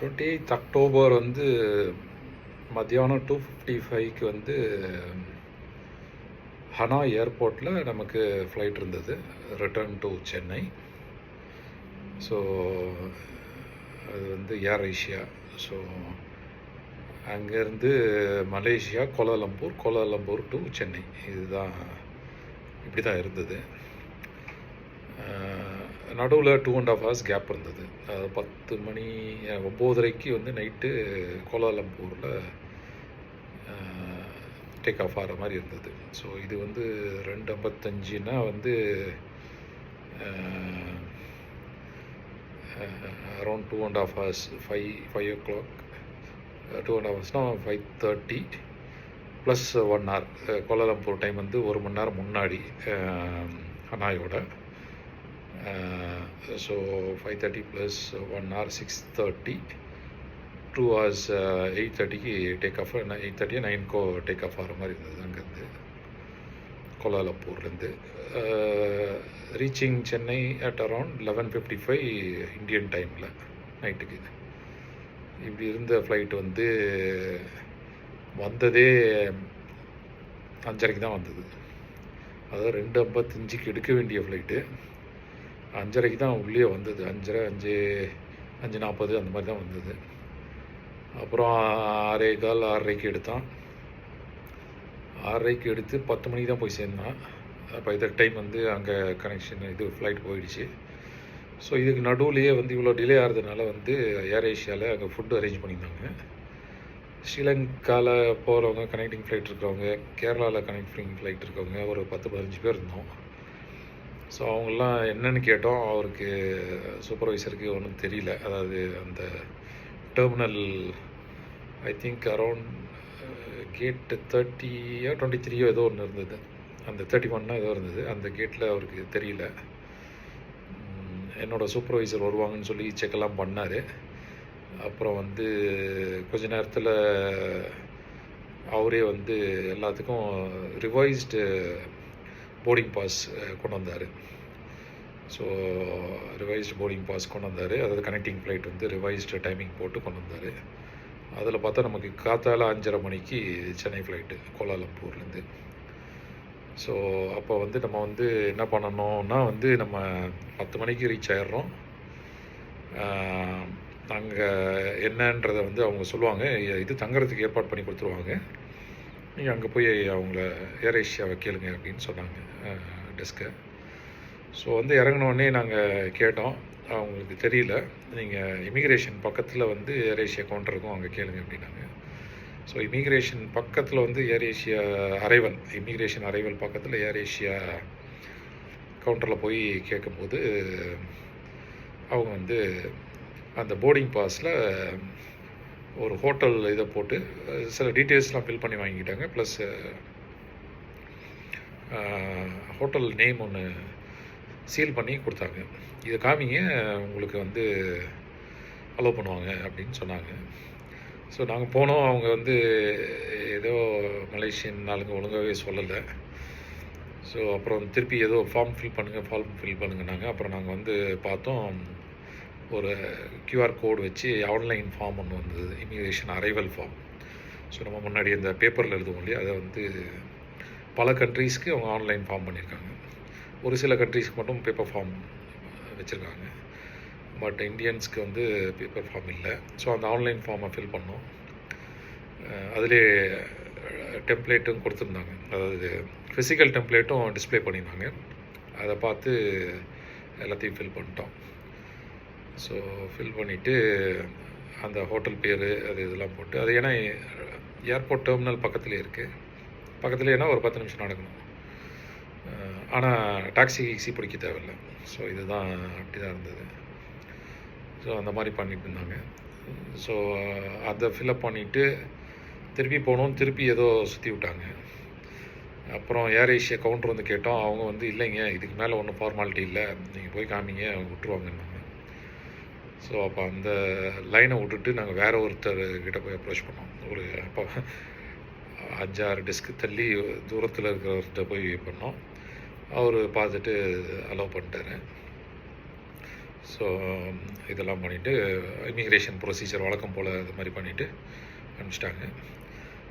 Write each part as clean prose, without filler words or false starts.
28th October வந்து மத்தியானம் 2:55க்கு வந்து ஹனாய் ஏர்போர்ட்டில் நமக்கு ஃப்ளைட் இருந்தது, ரிட்டர்ன் டு சென்னை. ஸோ அது வந்து ஏர் ஏஷியா. ஸோ அங்கேருந்து மலேசியா, கோலாலம்பூர் டு சென்னை, இதுதான் இப்படி தான் இருந்தது. நடுவில் 2.5 hours கேப் இருந்தது. 10 மணி 9:30க்கு வந்து நைட்டு கோலாலம்பூரில் டேக் ஆஃப் ஆகிற மாதிரி இருந்தது. ஸோ இது வந்து 2:55னா வந்து அரௌண்ட் 2.5 hours, 5 o'clock, 2.5 ஹவர்ஸ்னால் 5:30 ப்ளஸ் 1 hour. கோலாலம்பூர் டைம் வந்து 1 மணி நேரம் முன்னாடி ஹனாயோட. ஸோ 5:30 ப்ளஸ் 1 hour 6:30, 2 hours 8:30க்கு டேக் ஆஃப், 8:30 9க்கோ டேக் ஆஃப் ஆகிற மாதிரி இருந்தது அங்கேருந்து கோலாலம்பூர்லேருந்து. Reaching Chennai at around 11:55 Indian டைமில் நைட்டுக்கு. இப்படி இருந்த ஃப்ளைட் வந்து வந்ததே 5:30க்கு தான் வந்தது. அதாவது 2:55க்கு எடுக்க வேண்டிய ஃப்ளைட்டு 5:30க்கு தான் உள்ளே வந்தது. 5:30, 5:40 அந்த மாதிரி தான் வந்தது. அப்புறம் 6:15, 6:30க்கு எடுத்தான். 6:30க்கு எடுத்து 10 மணிக்கு தான் போய் சேர்ந்தான். அப்போ இதர் டைம் வந்து அங்கே கனெக்ஷன் இது ஃப்ளைட் போயிடுச்சு. ஸோ இதுக்கு நடுவுலையே வந்து இவ்வளோ டிலே ஆகிறதுனால வந்து ஏர் ஏஷியாவில் அங்கே ஃபுட்டு அரேஞ்ச் பண்ணியிருந்தாங்க. ஸ்ரீலங்காவில் போகிறவங்க, கனெக்டிங் ஃப்ளைட் இருக்கிறவங்க, கேரளாவில் கனெக்டிங் ஃப்ளைட் இருக்கவங்க ஒரு 10-15 பேர் இருந்தோம். ஸோ அவங்களாம் என்னென்னு கேட்டோம். அவருக்கு சூப்பர்வைசருக்கு ஒன்றும் தெரியல. அதாவது அந்த டெர்மினல் ஐ திங்க் அரவுண்ட் கேட்டு 30 or 23 ஏதோ ஒன்று இருந்தது, அந்த 31 ஏதோ இருந்தது. அந்த கேட்டில் அவருக்கு தெரியல. என்னோடய சூப்பர்வைசர் வருவாங்கன்னு சொல்லி செக்கெல்லாம் பண்ணார். அப்புறம் வந்து கொஞ்ச நேரத்தில் அவரே வந்து எல்லாத்துக்கும் ரிவைஸ்டு போர்டிங் பாஸ் கொண்டு வந்தார். ஸோ ரிவைஸ்டு போர்டிங் பாஸ் கொண்டு வந்தார். அதாவது கனெக்டிங் ஃப்ளைட் வந்து ரிவைஸ்டு டைமிங் போட்டு கொண்டு வந்தார். அதில் பார்த்தா நமக்கு காத்தால 5:30 மணிக்கு சென்னை ஃப்ளைட்டு கோலாலம்பூர்லேருந்து. ஸோ அப்போ வந்து நம்ம வந்து என்ன பண்ணணும்னா வந்து நம்ம 10 மணிக்கு ரீச் ஆகிடுறோம். அங்கே என்னன்றதை வந்து அவங்க சொல்லுவாங்க, இது தங்குறதுக்கு ஏற்பாடு பண்ணி கொடுத்துருவாங்க, நீங்கள் அங்கே போய் அவங்கள ஏர் ஏஷியாவை கேளுங்க அப்படின்னு சொன்னாங்க டெஸ்க்கை. ஸோ வந்து இறங்கினோடனே நாங்கள் கேட்டோம். அவங்களுக்கு தெரியல, நீங்கள் இமிக்ரேஷன் பக்கத்தில் வந்து ஏர் ஏஷியா கவுண்டர் இருக்கும், அங்கே கேளுங்க அப்படின்னாங்க. ஸோ இமிக்ரேஷன் பக்கத்தில் வந்து ஏர் ஏஷியா அரைவல், இமிக்ரேஷன் அரைவல் பக்கத்தில் ஏர் ஏஷியா கவுண்டரில் போய் கேட்கும்போது அவங்க வந்து அந்த போர்டிங் பாஸில் ஒரு ஹோட்டல் இதை போட்டு சில டீட்டெயில்ஸ்லாம் ஃபில் பண்ணி வாங்கிக்கிட்டாங்க. ப்ளஸ் ஹோட்டல் நேம் ஒன்று சீல் பண்ணி கொடுத்தாங்க. இதை காமிங்க, உங்களுக்கு வந்து அலோவ் பண்ணுவாங்க அப்படின்னு சொன்னாங்க. ஸோ நாங்கள் போனோம். அவங்க வந்து ஏதோ மலேசியன் ஆளுங்க ஒழுங்காகவே சொல்லலை. ஸோ அப்புறம் திருப்பி ஏதோ ஃபார்ம் ஃபில் பண்ணுங்கன்னாங்க. அப்புறம் நாங்கள் வந்து பார்த்தோம், ஒரு கியூஆர் கோடு வச்சு ஆன்லைன் ஃபார்ம் ஒன்று வந்தது, இமிக்ரேஷன் அரைவல் ஃபார்ம். ஸோ நம்ம முன்னாடி அந்த பேப்பரில் எழுதுவோம் இல்லையா, அதை வந்து பல கண்ட்ரீஸ்க்கு அவங்க ஆன்லைன் ஃபார்ம் பண்ணியிருக்காங்க. ஒரு சில கண்ட்ரீஸ்க்கு மட்டும் பேப்பர் ஃபார்ம் வச்சுருக்காங்க. பட் இந்தியன்ஸ்க்கு வந்து பேப்பர் ஃபார்ம் இல்லை. ஸோ அந்த ஆன்லைன் ஃபார்மை ஃபில் பண்ணோம். அதிலே டெம்ப்ளேட்டும் கொடுத்துருந்தாங்க, அதாவது ஃபிசிக்கல் டெம்ப்ளேட்டும் டிஸ்பிளே பண்ணியிருந்தாங்க. அதை பார்த்து எல்லாத்தையும் ஃபில் பண்ணிட்டோம். ஸோ ஃபில் பண்ணிவிட்டு அந்த ஹோட்டல் பேர் அது இதெல்லாம் போட்டு, அது ஏன்னா ஏர்போர்ட் டெர்மினல் பக்கத்துலேயே இருக்குது. பக்கத்துலேயே ஏன்னா ஒரு 10 நிமிஷம் நடக்கணும். ஆனால் டாக்ஸி பிடிக்க தேவையில்லை. ஸோ இதுதான் அப்படி தான் இருந்தது. ஸோ அந்த மாதிரி பண்ணிட்டு இருந்தாங்க. ஸோ அதை ஃபில்அப் பண்ணிவிட்டு திருப்பி போனோம். திருப்பி ஏதோ சுற்றி விட்டாங்க. அப்புறம் ஏர் ஏஷியா கவுண்டர் வந்து கேட்டோம். அவங்க வந்து இல்லைங்க, இதுக்கு மேலே ஒன்றும் ஃபார்மாலிட்டி இல்லை, நீங்கள் போய் காமிங்க, அவங்க விட்டுருவாங்கன்னாங்க. ஸோ அப்போ அந்த லைனை விட்டுட்டு நாங்கள் வேறு ஒருத்தர்கிட்ட போய் அப்ரோச் பண்ணோம். ஒரு அப்போ 5-6 டெஸ்க்கு தள்ளி தூரத்தில் இருக்கிறவர்கிட்ட போய் பண்ணோம். அவர் பார்த்துட்டு அலோவ் பண்ணிட்டாரு. ஸோ இதெல்லாம் பண்ணிவிட்டு இமிக்ரேஷன் ப்ரொசீஜர் வழக்கம் போல் இது மாதிரி பண்ணிவிட்டு அனுப்பிச்சிட்டாங்க.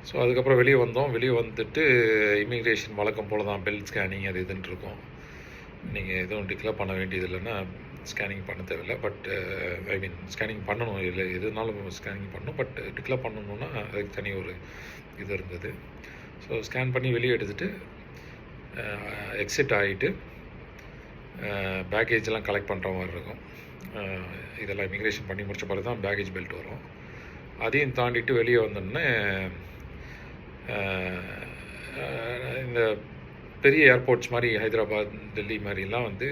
ஸோ அதுக்கப்புறம் வெளியே வந்தோம். வெளியே வந்துட்டு இமிக்ரேஷன் வழக்கம் போல் தான் பெல் ஸ்கேனிங் அது இதுன்னு இருக்கும். நீங்கள் எதுவும் டிக்ளேர் பண்ண வேண்டியது இல்லைன்னா ஸ்கேனிங் பண்ண தேவையில்லை. பட் ஐ மீன் ஸ்கேனிங் பண்ணணும், இல்லை எதுனாலும் ஸ்கேனிங் பண்ணணும். பட் டிக்ளேர் பண்ணணுன்னா அதுக்கு தனி ஒரு இது இருந்தது. ஸோ ஸ்கேன் பண்ணி வெளியே எடுத்துகிட்டு எக்ஸிட் ஆகிட்டு பேக்கேஜெலாம் கலெக்ட் பண்ணுற மாதிரி இருக்கும். இதெல்லாம் இமிக்ரேஷன் பண்ணி முடிச்ச பிறகு தான் பேக்கேஜ் பெல்ட் வரும். அதையும் தாண்டிட்டு வெளியே வந்தோடனே இந்த பெரிய ஏர்போர்ட்ஸ் மாதிரி ஹைதராபாத், டெல்லி மாதிரிலாம் வந்து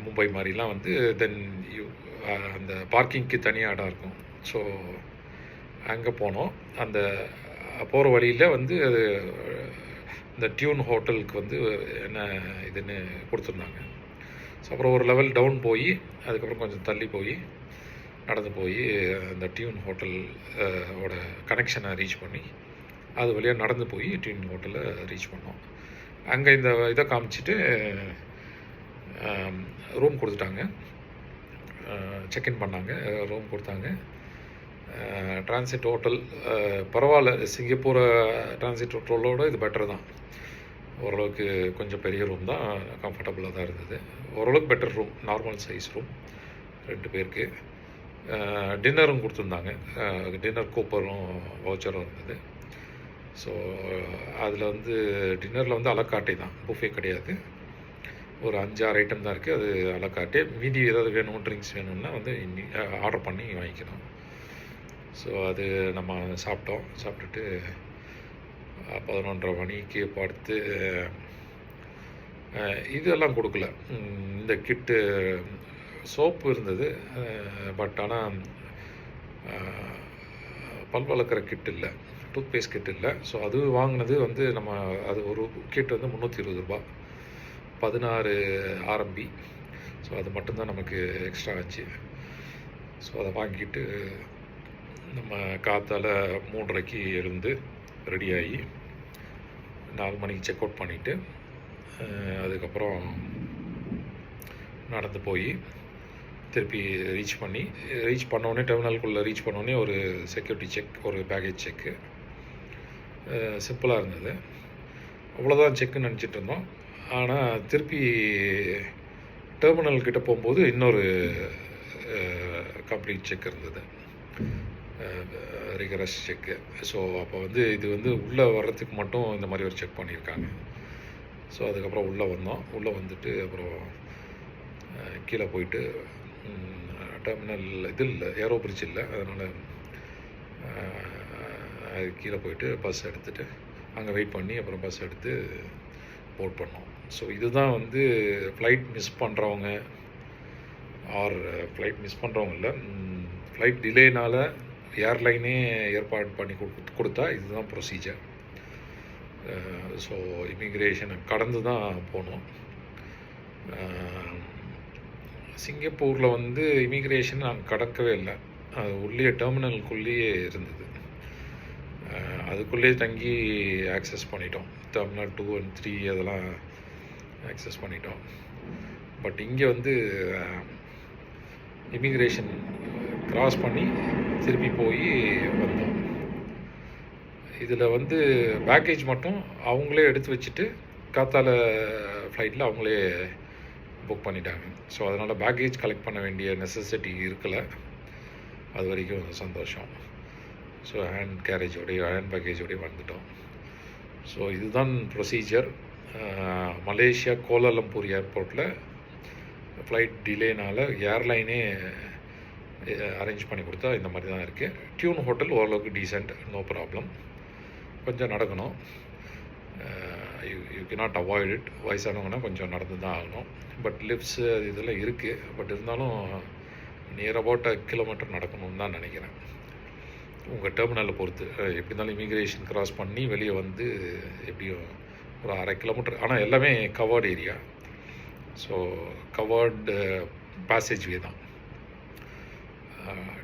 மும்பை மாதிரிலாம் வந்து தென் அந்த பார்க்கிங்க்கு தனியாக இடம் இருக்கும். ஸோ அங்கே போனோம். அந்த போகிற வழியில் வந்து அது இந்த டியூன் ஹோட்டலுக்கு வந்து என்ன இதுன்னு கொடுத்துருந்தாங்க. ஸோ அப்புறம் ஒரு லெவல் டவுன் போய் அதுக்கப்புறம் கொஞ்சம் தள்ளி போய் நடந்து போய் அந்த டியூன் ஹோட்டல் ஓட கனெக்ஷனை ரீச் பண்ணி அது வழியாக நடந்து போய் டியூன் ஹோட்டலை ரீச் பண்ணோம். அங்கே இந்த இதை காமிச்சிட்டு ரூம் கொடுத்துட்டாங்க. செக்இன் பண்ணாங்க, ரூம் கொடுத்தாங்க. டிரான்சிட் ஹோட்டல் பரவாயில்ல, சிங்கப்பூர் டிரான்சிட் ஹோட்டலோடு இது பெட்டர் தான். ஓரளவுக்கு கொஞ்சம் பெரிய ரூம் தான், கம்ஃபர்டபுளாக தான் இருந்தது. ஓரளவுக்கு better room, normal size room 2 பேருக்கு. டின்னரும் கொடுத்துருந்தாங்க, டின்னர் கூப்பரும் வவுச்சரும் இருந்தது. ஸோ அதில் வந்து டின்னரில் வந்து அலக்காட்டை தான், புஃபே கிடையாது. ஒரு 5-6 ஐட்டம் தான் இருக்குது, அது அலக்காட்டே. மீதி ஏதாவது வேணும், ட்ரிங்க்ஸ் வேணும்னா வந்து ஆர்டர் பண்ணி வாங்கிக்கணும். ஸோ அது நம்ம சாப்பிட்டோம். சாப்பிட்டுட்டு 11:30 மணிக்கு பார்த்து இதெல்லாம் கொடுக்கல. இந்த கிட்டு சோப்பு இருந்தது, பட் ஆனால் பல் வளர்க்குற கிட் இல்லை, டூத் பேஸ்ட் கிட் இல்லை. ஸோ அது வாங்கினது வந்து நம்ம அது ஒரு கிட் வந்து 320 ரூபா, 16 RMB. ஸோ அது மட்டும்தான் நமக்கு எக்ஸ்ட்ரா ஆச்சு. ஸோ அதை வாங்கிட்டு நம்ம காத்தால் 3:30க்கு எழுந்து ரெடியாகி 4 மணிக்கு செக் அவுட் பண்ணிவிட்டு அதுக்கப்புறம் நடந்து போய் திருப்பி ரீச் பண்ணோடனே டெர்மினலுக்குள்ளே ரீச் பண்ணோடனே ஒரு செக்யூரிட்டி செக், ஒரு பேக்கேஜ் செக்கு. சிம்பிளாக இருந்தது. அவ்வளோதான் செக்குன்னு நினச்சிட்டு இருந்தோம். ஆனால் திருப்பி டெர்மினல்கிட்ட போகும்போது இன்னொரு கம்ப்ளீட் செக் இருந்தது, ரிகரஸ் செக்கு. ஸோ அப்போ வந்து இது வந்து உள்ளே வர்றதுக்கு மட்டும் இந்த மாதிரி ஒரு செக் பண்ணியிருக்காங்க. ஸோ அதுக்கப்புறம் உள்ளே வந்தோம். உள்ளே வந்துட்டு அப்புறம் கீழே போயிட்டு டெர்மினல் இது இல்லை, ஏரோ பிரிட்ஜ் இல்லை, அதனால் கீழே போயிட்டு பஸ் எடுத்துகிட்டு அங்கே வெயிட் பண்ணி அப்புறம் பஸ் எடுத்து போர்ட் பண்ணோம். ஸோ இதுதான் வந்து ஃப்ளைட் மிஸ் பண்ணுறவங்க ஃப்ளைட் மிஸ் பண்ணுறவங்க இல்லை, ஃப்ளைட் டிலேனால் ஏர்லைனே ஏற்பாடு பண்ணி கொடுத்தா இதுதான் ப்ரொசீஜர். ஸோ இமிக்ரேஷனை கடந்து தான் போனோம். சிங்கப்பூரில் வந்து இமிக்ரேஷன் நாங்கள் கடக்கவே இல்லை, அது உள்ளே டெர்மினலுக்குள்ளேயே இருந்தது. அதுக்குள்ளேயே தங்கி ஆக்சஸ் பண்ணிட்டோம். டெர்மினல் 2 and 3 அதெல்லாம் ஆக்சஸ் பண்ணிட்டோம். பட் இங்கே வந்து இமிக்ரேஷன் கிராஸ் பண்ணி திருப்பி போய் வந்தோம். இதில் வந்து பேக்கேஜ் மட்டும் அவங்களே எடுத்து வச்சுட்டு காத்தால ஃப்ளைட்டில் அவங்களே புக் பண்ணிட்டாங்க. ஸோ அதனால் பேக்கேஜ் கலெக்ட் பண்ண வேண்டிய நெசசிட்டி இருக்கலை. அது வரைக்கும் சந்தோஷம். ஸோ ஹேண்ட் பேக்கேஜோடய வந்துட்டோம். ஸோ இதுதான் ப்ரொசீஜர். மலேசியா கோலாலம்பூர் ஏர்போர்ட்டில் ஃப்ளைட் டிலேனால் ஏர்லைனே அரேஞ்ச் பண்ணி கொடுத்தா இந்த மாதிரி தான் இருக்குது. டியூன் ஹோட்டல் ஓரளவுக்கு டீசெண்ட், நோ ப்ராப்ளம். கொஞ்சம் நடக்கணும், யூ கேனாட் அவாய்ட் இட். வயசானவங்கன்னா கொஞ்சம் நடந்து தான் ஆகணும். பட் லிஃப்ட்ஸு அது இதெல்லாம் இருக்குது. பட் இருந்தாலும் நியர் அபவுட் 1 கிலோமீட்டர் நடக்கணும்னு தான் நினைக்கிறேன், உங்கள் டெர்மினலில் பொறுத்து. எப்படி இருந்தாலும் இமிக்ரேஷன் கிராஸ் பண்ணி வெளியே வந்து எப்படியும் ஒரு 1/2 கிலோமீட்டர். ஆனால் எல்லாமே கவர்டு ஏரியா. ஸோ கவர்டு பேசேஜ்வே தான்.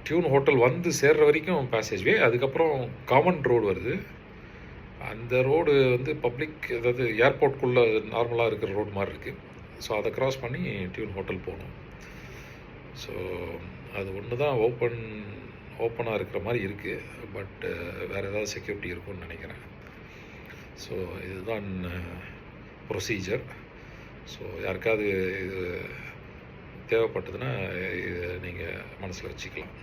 டியூன் ஹோட்டல் வந்து சேர்ற வரைக்கும் பேசேஜ்வே. அதுக்கப்புறம் காமன் ரோடு வருது. அந்த ரோடு வந்து பப்ளிக், அதாவது ஏர்போர்ட்குள்ளே நார்மலாக இருக்கிற ரோடு மாதிரி இருக்குது. ஸோ அதை க்ராஸ் பண்ணி டியூன் ஹோட்டல் போகணும். ஸோ அது ஒன்று தான் ஓப்பனாக இருக்கிற மாதிரி இருக்குது. பட் வேறு ஏதாவது செக்யூரிட்டி இருக்கும்னு நினைக்கிறேன். ஸோ இதுதான் ப்ரொசீஜர். ஸோ யாருக்காவது இது தேவைப்பட்டதுன்னா இது நீங்கள் மனசில் வச்சுக்கலாம்.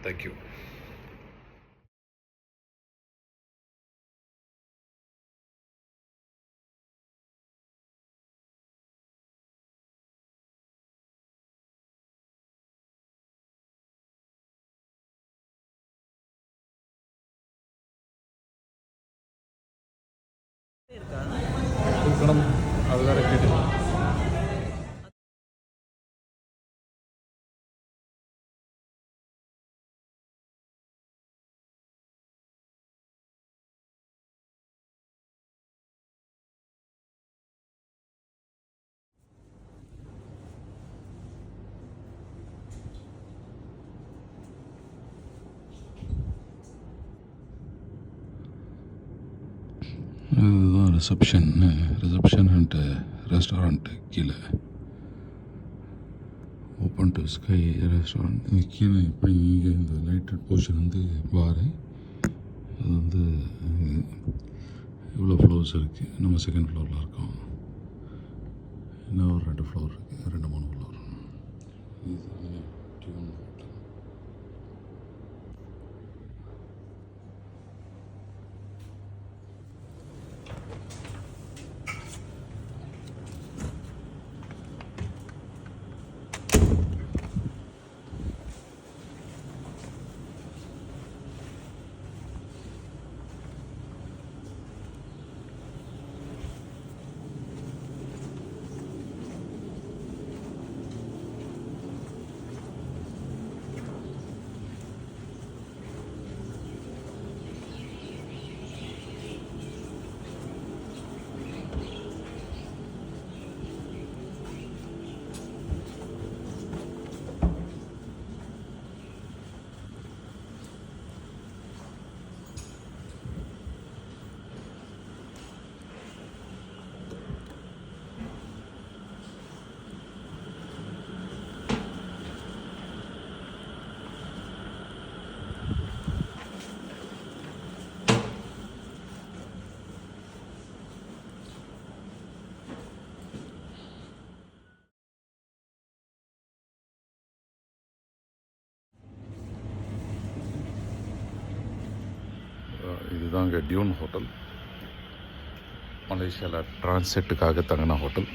தேங்க்யூ. கொடுக்கணும் அது வேறு கேட்டு இதுதான் ரிசப்ஷன் அண்ட் ரெஸ்டாரண்ட்டு கீழே ஓப்பன் டு ஸ்கை ரெஸ்டாரண்ட். இந்த கீழே இப்படி இங்கே இந்த லைட்டட் போர்ஷன் வந்து பாரு. அது வந்து இவ்வளோ ஃப்ளோர்ஸ் இருக்குது. நம்ம செகண்ட் ஃப்ளோரில் இருக்கோம். இன்னும் ஒரு 2 ஃப்ளோர் இருக்குது, 2-3 ஃப்ளோர். இது டியூன் ஹோட்டல். இதுதாங்க டியூன் ஹோட்டல். மலேசியாவில் டிரான்சிட்டுக்காக தங்கின ஹோட்டல்.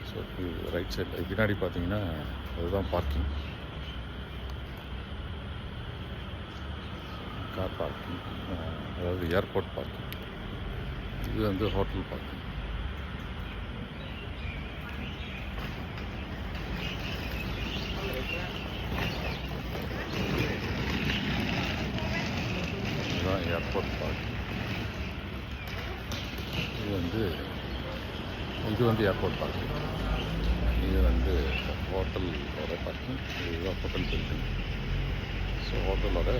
ஸோ இது ரைட் சைடில் பின்னாடி பார்த்தீங்கன்னா அதுதான் பார்க்கிங், கார் பார்க்கிங், அதாவது ஏர்போர்ட் பார்க்கிங். இது வந்து ஹோட்டல் பார்க்கிங். இதுதான் ஏர்போர்ட் பார்க்கிங். இது வந்து ஏர்போர்ட் பார்க்கிங். இது வந்து ஹோட்டலோட பார்க்கிங். இதுதான் ஹோட்டல் பில்டிங். ஸோ ஹோட்டலோட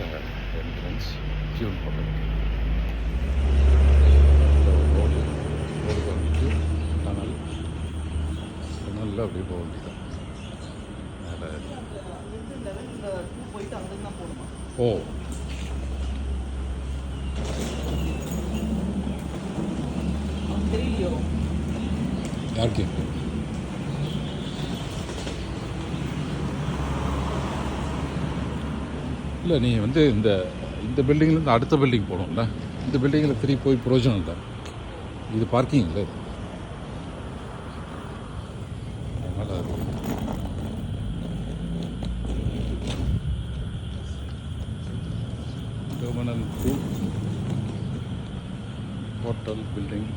என்ட்ரன்ஸ் டியூன் ஹோட்டல். ரோடு வந்துட்டு டனல் அப்படியே போக வேண்டியதான். ஓ யாருக்கு இல்லை, நீ வந்து இந்த பில்டிங்லேருந்து அடுத்த பில்டிங் போகணும்ல. இந்த பில்டிங்கில் திரும்பி போய் பிரயோஜனம் இல்லை. இது பார்க்கிங் இல்லை. அதனால் terminal 2 hotel building.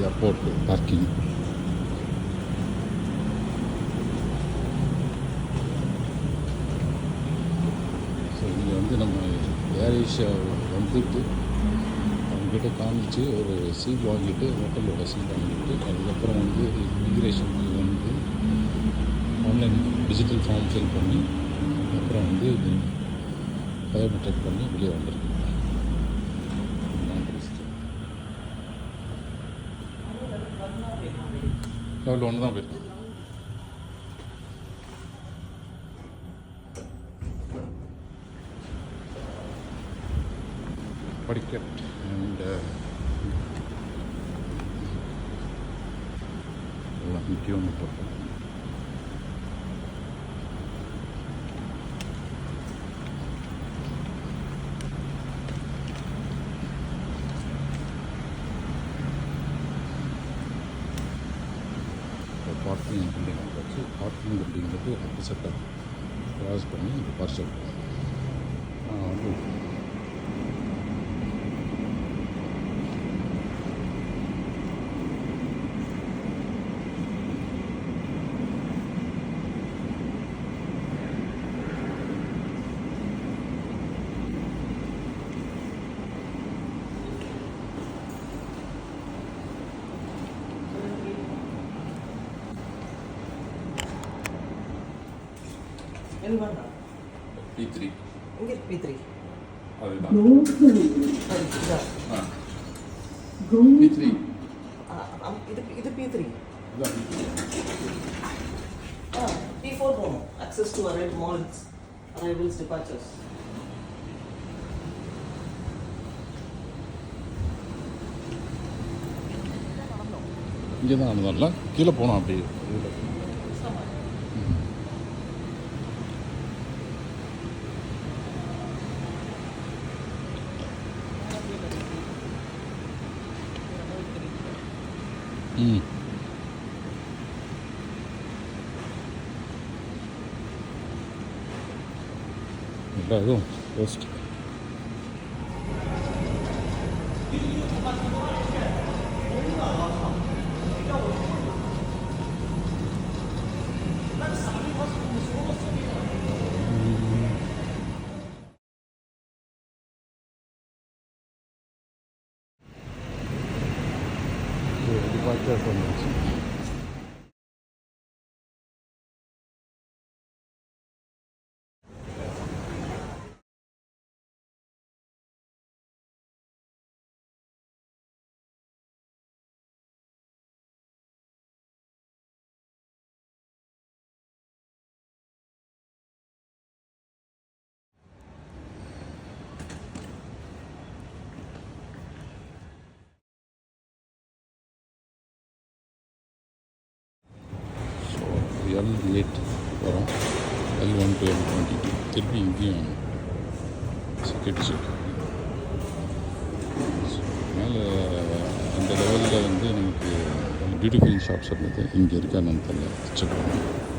Airport parking. வந்து நம்ம ஏர் ஏஷியா வந்துட்டு அவங்ககிட்ட காமிச்சு ஒரு சீல் வாங்கிட்டு ஹோட்டலோட சீல் வாங்கிட்டு அதுக்கப்புறம் வந்து இமிக்ரேஷன் வந்து ஆன்லைன் டிஜிட்டல் ஃபார்ம் ஃபில் பண்ணி அப்புறம் வந்து பயோமெட்ரிக் பண்ணி வெளியே வந்திருக்கு. லெவல் 1 தான் போயிருக்கோம். படிக்கட் அண்ட் எல்லாம் முக்கியமாக போட்டோம். பார்க்கிங் பில்டிங் வந்தாச்சு. பார்க்கிங் பில்டிங்கிறது ஆப்போசிட்டாக கிராஸ் பண்ணி இந்த பார்சல் வந்து P3 இங்கே P3 அதுதான் P3 இது P3 இதுதான் P4 போகணும். access to arrival malls, arrivals, departures. இங்கே தான் நடந்தால கீழே போனோம் அப்படியே. எல்லா இதுவும் போஸ்ட் டிபார்ச்சர்ஸ் வந்துச்சு. L8 வரும். L1 to L20 திருப்பி இங்கேயும் செக்யூரிட்டி செக். மேலே அந்த லெவலில் வந்து நமக்கு பியூட்டிஃபுல் ஷாப்ஸ் இருந்தது. இங்கே இருக்கான்னு தெரியல, செக் பண்ணுவோம்.